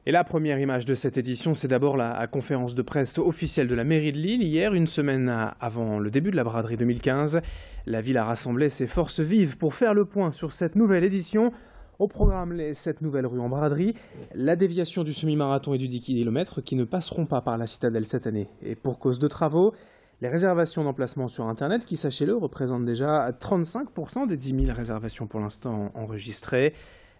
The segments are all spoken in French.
Et la première image de cette édition, c'est d'abord la conférence de presse officielle de la mairie de Lille. Hier, une semaine avant le début de la braderie 2015, la ville a rassemblé ses forces vives pour faire le point sur cette nouvelle édition. Au programme, les 7 nouvelles rues en braderie, la déviation du semi-marathon et du 10 km qui ne passeront pas par la citadelle cette année. Et pour cause de travaux, les réservations d'emplacement sur Internet qui, sachez-le, représentent déjà 35% des 10 000 réservations pour l'instant enregistrées.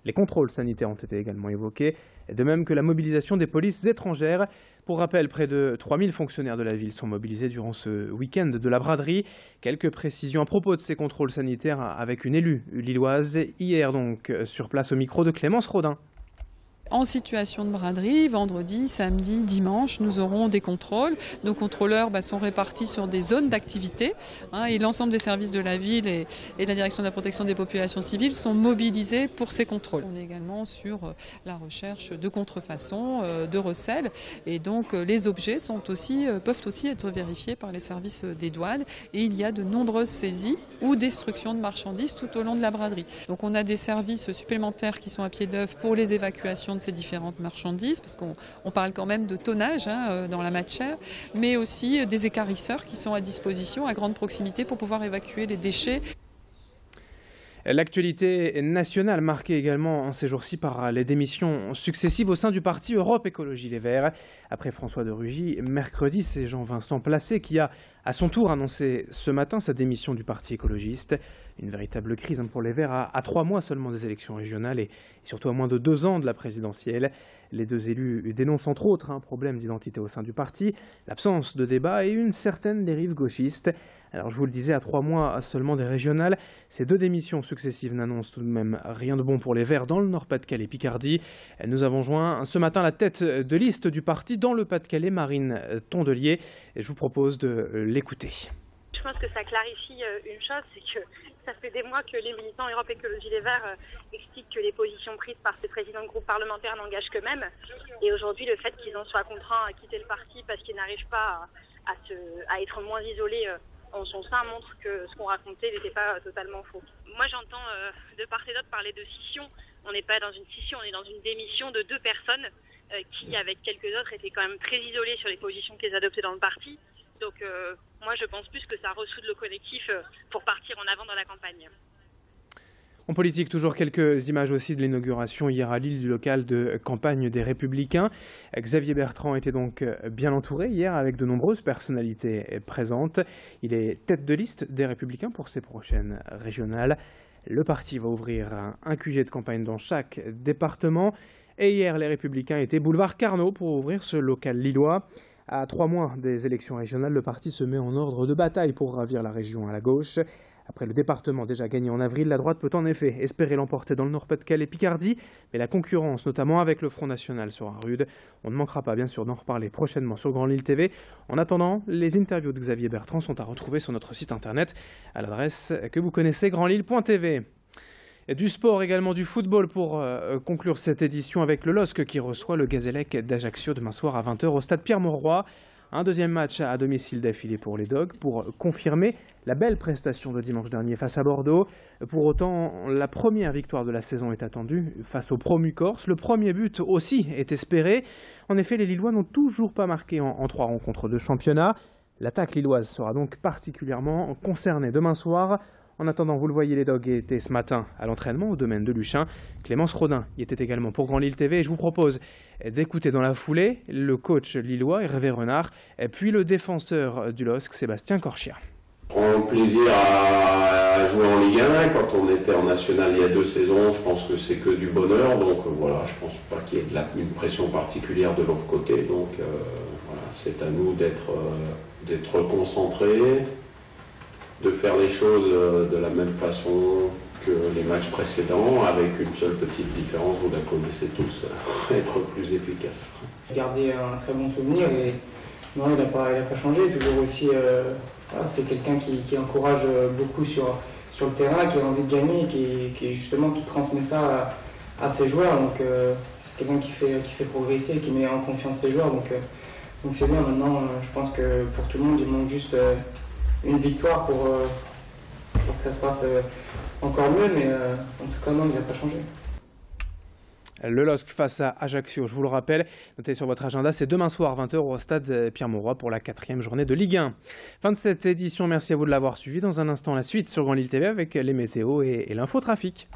Les contrôles sanitaires ont été également évoqués, de même que la mobilisation des polices étrangères. Pour rappel, près de 3000 fonctionnaires de la ville sont mobilisés durant ce week-end de la braderie. Quelques précisions à propos de ces contrôles sanitaires avec une élue lilloise, hier donc sur place au micro de Clémence Rodin. En situation de braderie, vendredi, samedi, dimanche, nous aurons des contrôles. Nos contrôleurs sont répartis sur des zones d'activité et l'ensemble des services de la ville et de la direction de la protection des populations civiles sont mobilisés pour ces contrôles. On est également sur la recherche de contrefaçons, de recels et donc les objets peuvent aussi être vérifiés par les services des douanes et il y a de nombreuses saisies ou destructions de marchandises tout au long de la braderie. Donc on a des services supplémentaires qui sont à pied d'œuvre pour les évacuations de ces différentes marchandises, parce qu'on parle quand même de tonnage dans la matière, mais aussi des équarrisseurs qui sont à disposition à grande proximité pour pouvoir évacuer les déchets. L'actualité nationale marquée également en ces jours-ci par les démissions successives au sein du parti Europe Écologie Les Verts. Après François de Rugy, mercredi, c'est Jean-Vincent Placé qui a à son tour annoncé ce matin sa démission du parti écologiste. Une véritable crise pour les Verts à 3 mois seulement des élections régionales et surtout à moins de 2 ans de la présidentielle. Les deux élus dénoncent entre autres un problème d'identité au sein du parti, l'absence de débat et une certaine dérive gauchiste. Alors je vous le disais, à 3 mois seulement des régionales, ces 2 démissions successives n'annoncent tout de même rien de bon pour les Verts dans le Nord-Pas-de-Calais et Picardie. Nous avons joint ce matin la tête de liste du parti dans le Pas-de-Calais, Marine Tondelier, et je vous propose de l'écouter. Je pense que ça clarifie une chose, c'est que ça fait des mois que les militants Europe Écologie Les Verts expliquent que les positions prises par ces présidents de groupes parlementaires n'engagent qu'eux-mêmes. Et aujourd'hui, le fait qu'ils en soient contraints à quitter le parti parce qu'ils n'arrivent pas à être moins isolés en son sein montre que ce qu'on racontait n'était pas totalement faux. Moi, j'entends de part et d'autre parler de scission. On n'est pas dans une scission, on est dans une démission de 2 personnes qui, avec quelques autres, étaient quand même très isolées sur les positions qu'ils adoptaient dans le parti. Donc moi je pense plus que ça ressoude le collectif pour partir en avant dans la campagne. En politique, toujours quelques images aussi de l'inauguration hier à Lille du local de campagne des Républicains. Xavier Bertrand était donc bien entouré hier avec de nombreuses personnalités présentes. Il est tête de liste des Républicains pour ses prochaines régionales. Le parti va ouvrir un QG de campagne dans chaque département. Et hier, les Républicains étaient boulevard Carnot pour ouvrir ce local lillois. À 3 mois des élections régionales, le parti se met en ordre de bataille pour ravir la région à la gauche. Après le département déjà gagné en avril, la droite peut en effet espérer l'emporter dans le Nord-Pas-de-Calais et Picardie, mais la concurrence, notamment avec le Front National, sera rude. On ne manquera pas bien sûr d'en reparler prochainement sur Grand Lille TV. En attendant, les interviews de Xavier Bertrand sont à retrouver sur notre site internet à l'adresse que vous connaissez, grandlille.tv. Et du sport, également du football pour conclure cette édition avec le LOSC qui reçoit le Gazélec d'Ajaccio demain soir à 20h au stade Pierre-Mauroy. Un deuxième match à domicile d'affilée pour les Dogs pour confirmer la belle prestation de dimanche dernier face à Bordeaux. Pour autant, la première victoire de la saison est attendue face au promu Corse. Le premier but aussi est espéré. En effet, les Lillois n'ont toujours pas marqué en 3 rencontres de championnat. L'attaque lilloise sera donc particulièrement concernée demain soir. En attendant, vous le voyez, les Dogs étaient ce matin à l'entraînement au domaine de Luchin. Clémence Rodin y était également pour Grand Lille TV. Et je vous propose d'écouter dans la foulée le coach lillois Hervé Renard, et puis le défenseur du LOSC, Sébastien Corchia. On prend plaisir à jouer en Ligue 1. Quand on était en National il y a 2 saisons, je pense que c'est que du bonheur. Donc voilà, je pense pas qu'il y ait une pression particulière de l'autre côté. Donc voilà, c'est à nous d'être concentrés, de faire les choses de la même façon que les matchs précédents, avec une seule petite différence, vous la connaissez tous, être plus efficace. Garder un très bon souvenir et non, il n'a pas changé, toujours aussi, voilà, c'est quelqu'un qui encourage beaucoup sur le terrain, qui a envie de gagner, qui transmet ça à ses joueurs, donc c'est quelqu'un qui fait progresser, qui met en confiance ses joueurs, donc c'est bien. Maintenant, je pense que pour tout le monde, il manque juste une victoire pour que ça se passe encore mieux, mais en tout cas non, il n'a pas changé. Le LOSC face à Ajaccio, je vous le rappelle, notez sur votre agenda, c'est demain soir 20h au stade Pierre-Mauroy pour la 4e journée de Ligue 1. Fin de cette édition, merci à vous de l'avoir suivi. Dans un instant, la suite sur Grand Lille TV avec les météos et l'infotrafic.